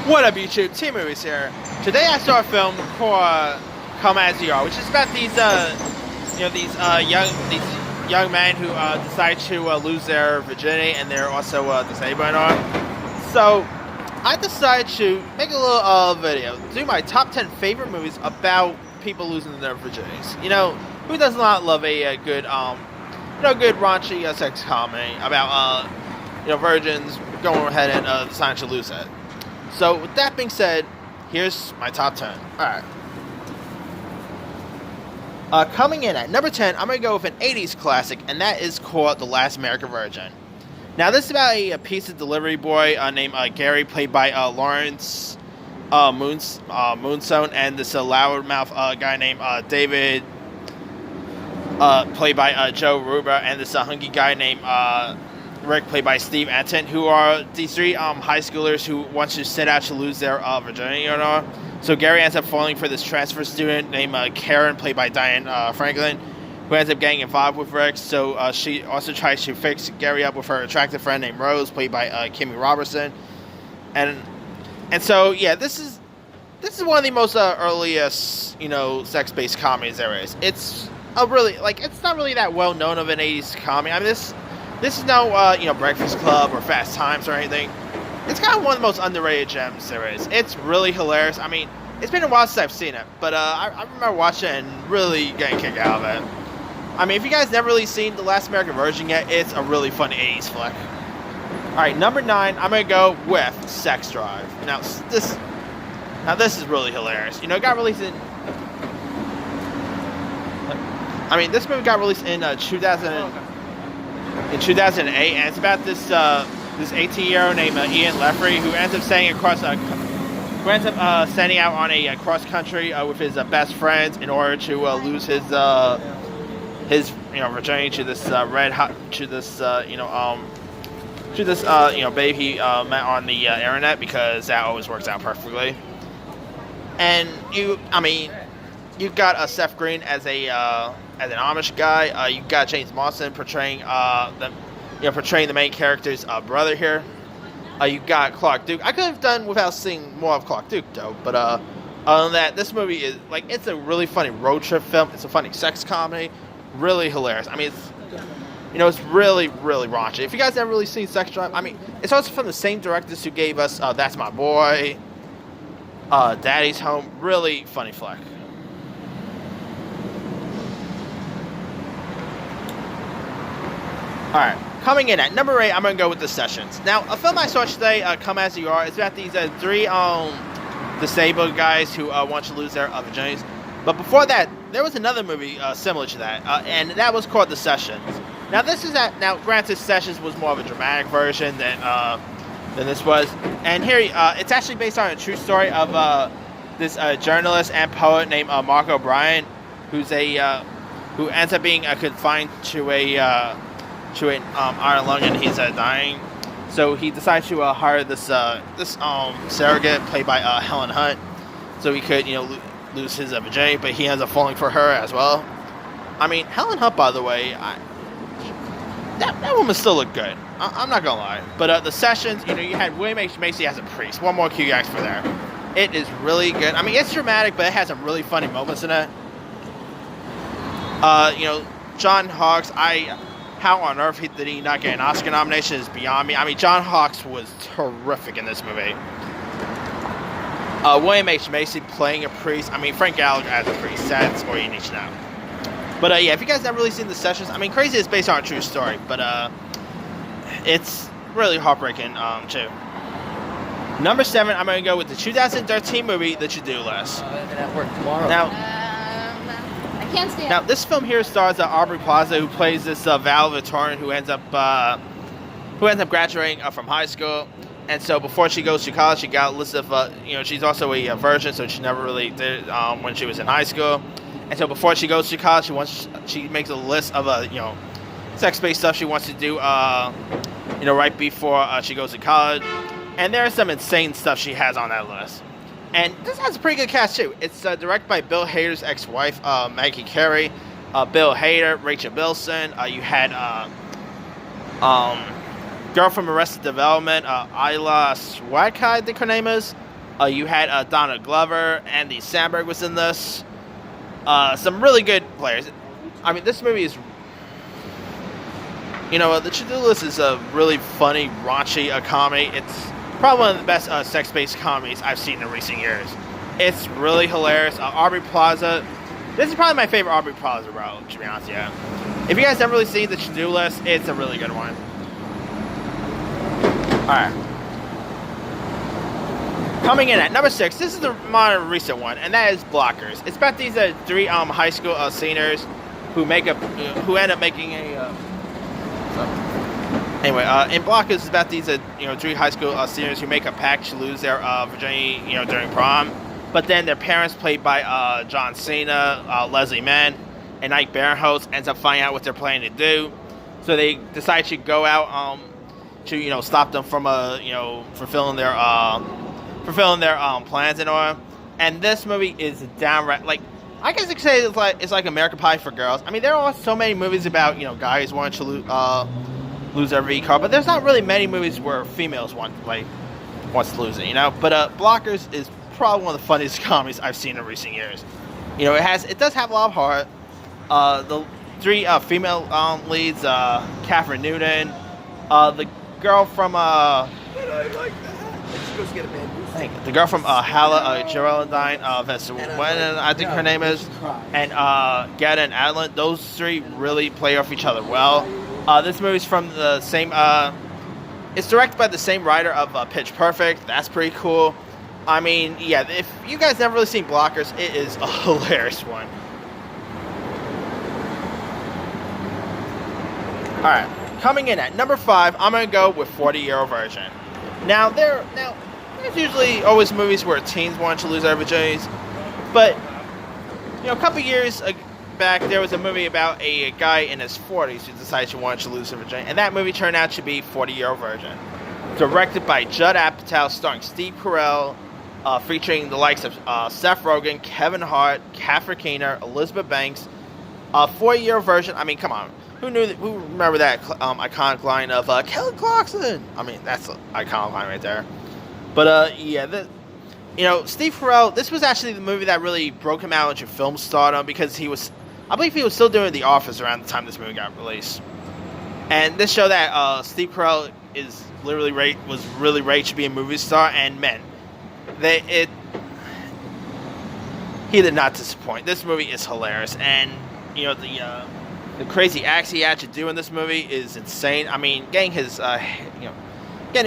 What up, YouTube? Team Movies here. Today I saw a film called Come As You Are, which is about these young men who decide to lose their virginity, and they're also disabled and all. So I decided to make a little video, do my top 10 favorite movies about people losing their virginities. You know, who does not love a good good raunchy sex comedy about virgins going ahead and deciding to lose it. So, with that being said, here's my top 10. Alright. Coming in at number 10, I'm going to go with an 80s classic, and that is called The Last American Virgin. Now, this is about a pizza delivery boy named Gary, played by Lawrence Moonstone, and this loudmouth guy named David, played by Joe Ruba, and this hunky guy named Rick, played by Steve Anton, who are these three high schoolers who want to set out to lose their virginity or not. So Gary ends up falling for this transfer student named Karen, played by Diane Franklin, who ends up getting involved with Rick. So she also tries to fix Gary up with her attractive friend named Rose, played by Kimmy Robertson. And so yeah, this is one of the most earliest sex-based comedies there is. It's it's not really that well known of an 80s comedy. I mean This is no, Breakfast Club or Fast Times or anything. It's kind of one of the most underrated gems there is. It's really hilarious. I mean, it's been a while since I've seen it, but I remember watching it and really getting a kick out of it. I mean, if you guys never really seen The Last American Virgin yet, it's a really fun 80s flick. Alright, number 9, I'm going to go with Sex Drive. Now, this is really hilarious. It got released in... this movie got released in 2008, and it's about this 18-year-old named Ian Leffrey who ends up standing out on a cross country with his best friends in order to lose his virginity to this babe he met on the internet, because that always works out perfectly. And you got Seth Green as an Amish guy. You got James Marsden portraying the main character's brother here. You got Clark Duke. I could have done without seeing more of Clark Duke though, but other than that, this movie is it's a really funny road trip film. It's a funny sex comedy, really hilarious. I mean, it's really, really raunchy. If you guys haven't really seen Sex Drive, it's also from the same directors who gave us That's My Boy, Daddy's Home. Really funny flick. Alright, coming in at number 8, I'm going to go with The Sessions. Now, a film I saw today, Come As You Are, is about these three disabled guys who want to lose their virginities. But before that, there was another movie similar to that, and that was called The Sessions. Now, granted, Sessions was more of a dramatic version than this was. And here, it's actually based on a true story of this journalist and poet named Mark O'Brien, who ends up being confined to an iron lung, and he's dying. So he decides to hire this surrogate played by Helen Hunt, so he could lose his virginity, but he ends up falling for her as well. I mean, Helen Hunt, by the way, that woman still looked good. I'm not gonna lie. But The Sessions, you had William H. Macy as a priest. One more cue guys for there. It is really good. I mean, it's dramatic, but it has some really funny moments in it. John Hawkes, how on earth did he not get an Oscar nomination is beyond me. I mean, John Hawkes was terrific in this movie. William H. Macy playing a priest. I mean, Frank Gallagher as a priest. That's all you need to know. But yeah, if you guys haven't really seen The Sessions, Crazy is based on a true story, but it's really heartbreaking too. Number 7, I'm going to go with the 2013 movie, The To-Do List. At work tomorrow. Now, I can't stand. Now, this film here stars Aubrey Plaza, who plays this valedictorian who ends up graduating from high school. And so before she goes to college, she got a list of she's also a virgin, so she never really did when she was in high school. And so before she goes to college, she makes a list of sex-based stuff she wants to do right before she goes to college. And there's some insane stuff she has on that list. And this has a pretty good cast too. It's directed by Bill Hader's ex-wife, Maggie Carey, Bill Hader, Rachel Bilson. You had girl from Arrested Development, Isla Swack, I think her name is. You had Donald Glover, Andy Samberg was in this. Some really good players. I mean, this movie is, the to-do list is a really funny, raunchy comedy. It's probably one of the best sex-based comedies I've seen in recent years. It's really hilarious. Aubrey Plaza. This is probably my favorite Aubrey Plaza role, to be honest, yeah. If you guys haven't really seen the to-do list, it's a really good one. Alright. Coming in at number 6, this is the more recent one, and that is Blockers. It's about these 3 high school seniors who end up making a. Anyway, in Blockers, it's about these 3 high school seniors who make a pact to lose their virginity, during prom. But then their parents, played by John Cena, Leslie Mann, and Ike Barinholtz, ends up finding out what they're planning to do. So they decide to go out to stop them from fulfilling their plans and all. And this movie is downright, like, I guess you could say it's like American Pie for girls. I mean, there are so many movies about guys wanting to lose their V card, but there's not really many movies where females wants to lose it, But Blockers is probably one of the funniest comedies I've seen in recent years. It does have a lot of heart. The 3 female leads, Catherine Newton, the girl from the girl from Hala, Geraldine, I think her name is, and Gada and Adeline. Those 3 really play off each other well. This movie's from the same. It's directed by the same writer of Pitch Perfect. That's pretty cool. I mean, yeah, if you guys never really seen Blockers, it is a hilarious one. Alright, coming in at number 5, I'm going to go with 40-Year-Old Virgin. Now, there's usually always movies where teens want to lose their virginities, but, a couple years back, there was a movie about a guy in his 40s who decided he wanted to lose his virginity, and that movie turned out to be 40-Year-Old Virgin. Directed by Judd Apatow, starring Steve Carell, featuring the likes of Seth Rogen, Kevin Hart, Catherine Keener, Elizabeth Banks. 40-Year-Old Virgin, I mean, come on. Who remember that iconic line of Kelly Clarkson? I mean, that's an iconic line right there. But, Steve Carell, this was actually the movie that really broke him out into film stardom because I believe he was still doing The Office around the time this movie got released. And this showed that Steve Carell was really ready to be a movie star, and man, he did not disappoint. This movie is hilarious, and the crazy acts he had to do in this movie is insane. I mean, getting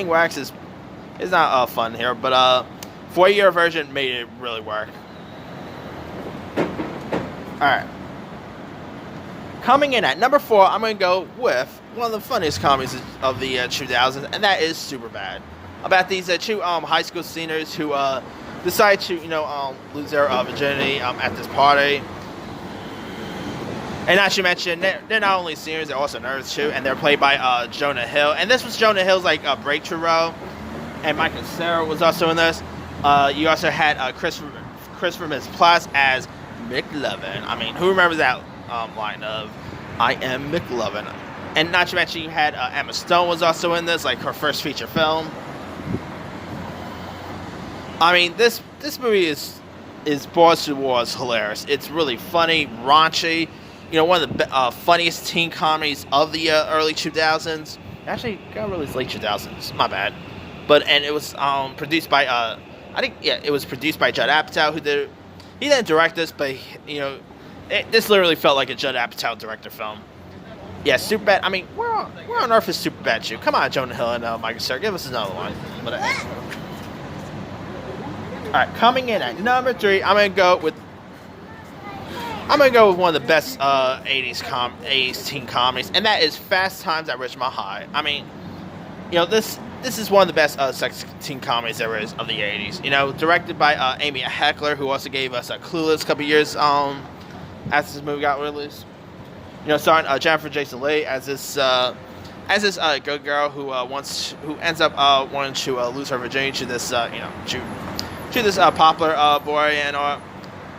wax is not fun here, but 4-year version made it really work. All right. Coming in at number 4, I'm going to go with one of the funniest comedies of the 2000s, and that is Superbad. About these 2 high school seniors who decide to, lose their virginity at this party. And as you mentioned, they're not only seniors, they're also nerds too, and they're played by Jonah Hill. And this was Jonah Hill's breakthrough role, and Michael Cera was also in this. You also had Christopher Mintz-Plasse as McLovin. I mean, who remembers that line of "I am McLovin"? And not to mention, you had Emma Stone was also in this, like her first feature film. I mean, this movie is balls to the walls hilarious. It's really funny, raunchy. One of the funniest teen comedies of the early 2000s. Actually, got released late 2000s. My bad. And it was produced by it was produced by Judd Apatow, who did. He didn't direct this, but this literally felt like a Judd Apatow director film. Yeah, Superbad. I mean, where on earth is Superbad 2? Come on, Jonah Hill and Michael Cera, give us another one. All right, coming in at number 3, I'm gonna go with one of the best 80s teen comedies, and that is Fast Times at Ridgemont High. I mean, this is one of the best sex teen comedies there is of the 80s. Directed by Amy Heckler, who also gave us Clueless a couple years after this movie got released. Starring Jennifer Jason Leigh as this good girl who ends up wanting to lose her virginity to this to this popular boy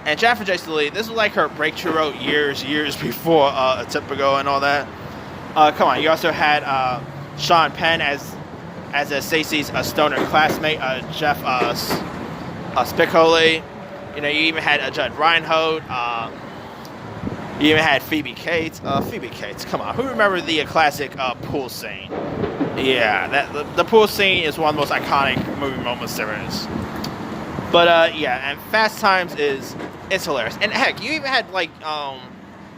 and Jennifer Jason Leigh. This was like her breakthrough role years before Atypical and all that. Come on, you also had Sean Penn as Stacey's stoner classmate, Jeff Spicoli. You even had Judd Reinhold. You even had Phoebe Cates. Phoebe Cates, come on. Who remember the classic pool scene? Yeah, the pool scene is one of the most iconic movie moments there is. But yeah, and Fast Times it's hilarious. And heck, you even had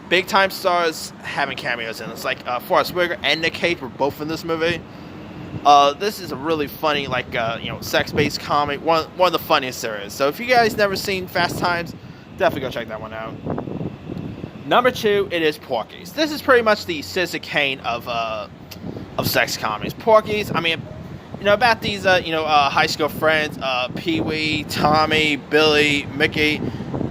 big time stars having cameos in it. It's like Forrest Whitaker and Nick Cage were both in this movie. This is a really funny sex-based comic. One of the funniest there is. So if you guys never seen Fast Times, definitely go check that one out. Number 2, it is Porkies. This is pretty much the Citizen Kane of sex comedies. Porkies, I mean, about these high school friends, Pee-wee, Tommy, Billy, Mickey,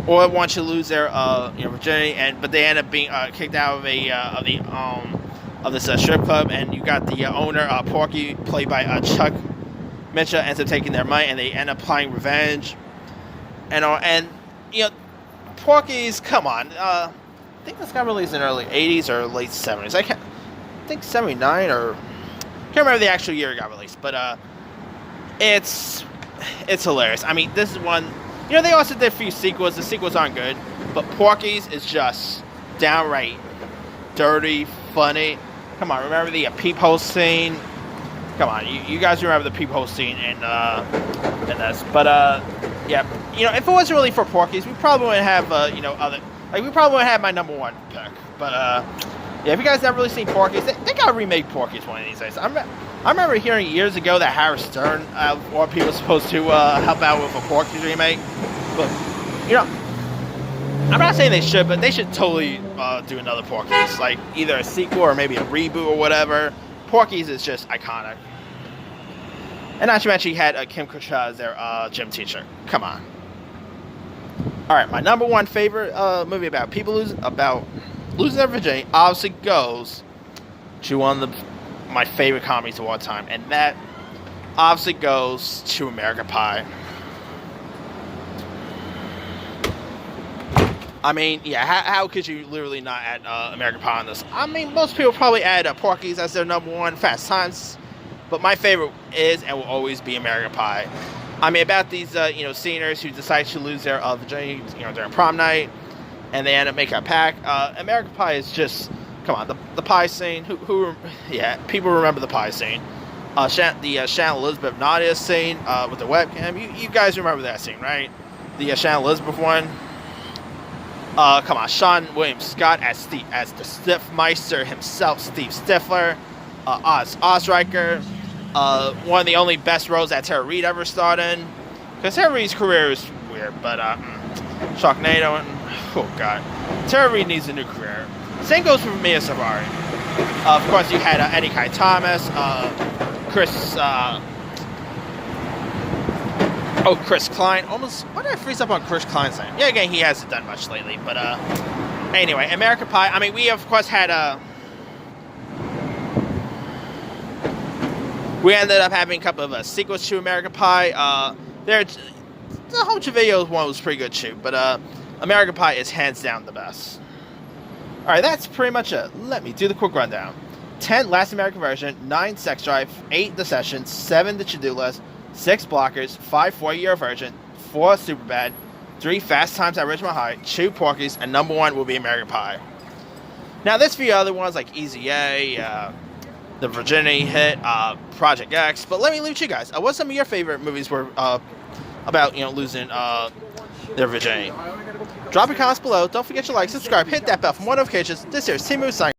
or want to lose their virginity, but they end up being kicked out of this strip club, and you got the owner, Porky, played by Chuck Mitchell, ends up taking their money, and they end up applying revenge, and Porky's, come on, I think this got released in the early 80s or late 70s. I think 79 or can't remember the actual year it got released, but it's hilarious. I mean, this is one. They also did a few sequels. The sequels aren't good, but Porky's is just downright dirty, funny. Come on, remember the peephole scene? Come on, you guys remember the peephole scene in this? But yeah, if it wasn't really for Porky's, we probably wouldn't have other. We probably wouldn't have my number 1 pick. But yeah, if you guys never really seen Porky's, they gotta remake Porky's one of these days. I remember hearing years ago that Howard Stern or people were supposed to help out with a Porky's remake. But I'm not saying they should, but they should totally do another Porky's, like either a sequel or maybe a reboot or whatever. Porky's is just iconic. And not to mention, you had Kim Cattrall as their gym teacher. Come on. All right, my number 1 favorite movie about people losing their virginity obviously goes to one of my favorite comedies of all time, and that obviously goes to American Pie. I mean, yeah, how could you literally not add American Pie on this? I mean, most people probably add Porky's as their number 1, Fast Times, but my favorite is and will always be American Pie. I mean, about these, seniors who decide to lose their virginity, during prom night, and they end up making a pact. American Pie is just, come on, the pie scene. Yeah, people remember the pie scene. The Shannon Elizabeth Nadia scene with the webcam. You guys remember that scene, right? The Shannon Elizabeth one. Come on, Sean William Scott as the Stiffmeister himself, Steve Stifler. Oz Osriker. One of the only best roles that Tara Reid ever starred in. Because Tara Reid's career is weird, but Sharknado and oh god, Tara Reid needs a new career. Same goes for Mia Savari. Of course, you had Eddie Kai Thomas, Chris Klein. Almost, what did I freeze up on Chris Klein's name? Yeah, again, he hasn't done much lately, but anyway, American Pie. I mean, we of course had we ended up having a couple of sequels to American Pie. The Home Videos one was pretty good too, but American Pie is hands down the best. Alright, that's pretty much it. Let me do the quick rundown. 10 Last American Version, 9 Sex Drive, 8 The Session, 7 The To-Do List, 6 Blockers, 5 4-Year Version, 4 Superbad, 3 Fast Times at Ridgemont High, 2 Porkies, and number 1 will be American Pie. Now, there's a few other ones like Easy A, The Virginity Hit, Project X, but let me leave it to you guys. What some of your favorite movies were about, losing their virginity? Drop your comments below. Don't forget to like, subscribe, hit that bell for more notifications. This here is Team Moose signing.